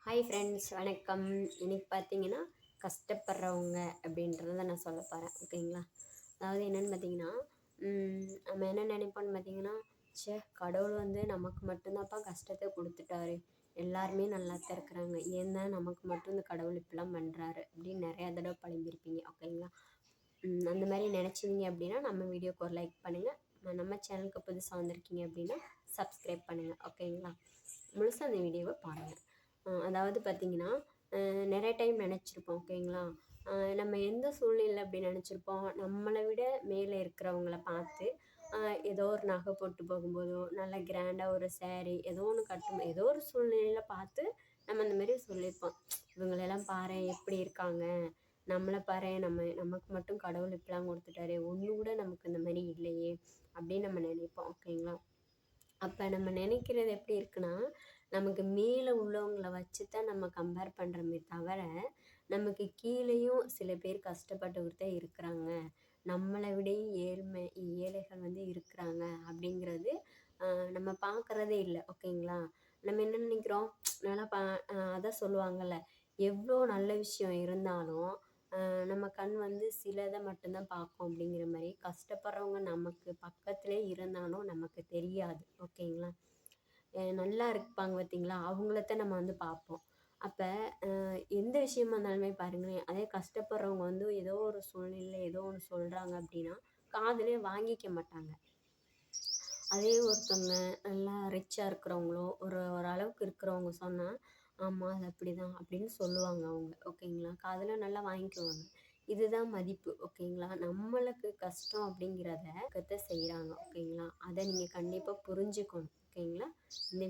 Hi friends, வணக்கம். இன்னைக்கு பார்த்தீங்கன்னா கஷ்டப்படுறவங்க அப்படின்றத நான் சொல்ல போகிறேன். ஓகேங்களா? அதாவது என்னென்னு பார்த்தீங்கன்னா, நம்ம என்ன நினைப்போம்னு பார்த்தீங்கன்னா, ச்சே, கடவுள் வந்து நமக்கு மட்டும்தான்ப்பா கஷ்டத்தை கொடுத்துட்டாரு, எல்லாருமே நல்லா தான் இருக்கிறாங்க, ஏன் தான் நமக்கு மட்டும் இந்த கடவுள் இப்படிலாம் பண்ணுறாரு அப்படின்னு நிறையா தடவை புலம்பியிருப்பீங்க. ஓகேங்களா? அந்த மாதிரி நினச்சிங்க அப்படின்னா நம்ம வீடியோக்கு ஒரு லைக் பண்ணுங்கள். நம்ம சேனலுக்கு புதுசாக வந்திருக்கீங்க அப்படின்னா சப்ஸ்கிரைப் பண்ணுங்கள். ஓகேங்களா? முழுசாக அந்த வீடியோவை பாருங்கள். அதாவது பார்த்தீங்கன்னா, நிறைய டைம் நினச்சிருப்போம். ஓகேங்களா? நம்ம எந்த சூழ்நிலையில அப்படி நினச்சிருப்போம், நம்மளை விட மேலே இருக்கிறவங்கள பார்த்து ஏதோ ஒரு நகை போட்டு போகும்போதோ, நல்ல கிராண்டாக ஒரு சேரீ ஏதோ ஒன்று ஏதோ ஒரு சூழ்நிலையில பார்த்து நம்ம அந்த மாதிரி சொல்லியிருப்போம். இவங்களெல்லாம் பாரேன் எப்படி இருக்காங்க, நம்மளை பாரேன், நமக்கு மட்டும் கடவுள் இப்படிலாம் கொடுத்துட்டாரு, ஒன்று கூட நமக்கு இந்த மாதிரி இல்லையே அப்படின்னு நம்ம நினைப்போம். ஓகேங்களா? அப்போ நம்ம நினைக்கிறது எப்படி இருக்குன்னா, நமக்கு மேலே உள்ளவங்கள வச்சு தான் நம்ம கம்பேர் பண்ணுறோமே தவிர, நமக்கு கீழேயும் சில பேர் கஷ்டப்பட்டுக்கிட்டு தான் இருக்கிறாங்க, நம்மளை விடையும் ஏழைகள் வந்து இருக்கிறாங்க அப்படிங்கிறது நம்ம பார்க்குறதே இல்லை. ஓகேங்களா? நம்ம என்ன நினைக்கிறோம், நல்லா அதான் சொல்லுவாங்கள்ல, எவ்வளோ நல்ல விஷயம் இருந்தாலும் நம்ம கண் வந்து சிலதை மட்டும்தான் பார்க்கும் அப்படிங்கிற மாதிரி, கஷ்டப்படுறவங்க நமக்கு பக்கத்துலேயே இருந்தாலும் நமக்கு தெரியாது. ஓகேங்களா? நல்லா இருப்பாங்க பார்த்தீங்களா, அவங்களத்தான் நம்ம வந்து பார்ப்போம். அப்போ எந்த விஷயமா இருந்தாலுமே பாருங்களேன், அதே கஷ்டப்படுறவங்க வந்து ஏதோ ஒரு சூழ்நிலையில் ஏதோ ஒன்று சொல்கிறாங்க அப்படின்னா காதுலே வாங்கிக்க மாட்டாங்க. அதே ஒருத்தவங்க நல்லா ரிச்சாக இருக்கிறவங்களோ, ஒரு ஒரு அளவுக்கு இருக்கிறவங்க சொன்னால், ஆமாம் அது அப்படி தான் அப்படின்னு சொல்லுவாங்க அவங்க. ஓகேங்களா? காதில் நல்லா வாங்கிக்குவாங்க. இதுதான் மதிப்பு. ஓகேங்களா? நம்மளுக்கு கஷ்டம் அப்படிங்கிறத செய்கிறாங்க. ஓகேங்களா? அதை நீங்கள் கண்டிப்பாக புரிஞ்சுக்கணும். ஓகேங்களா? இந்த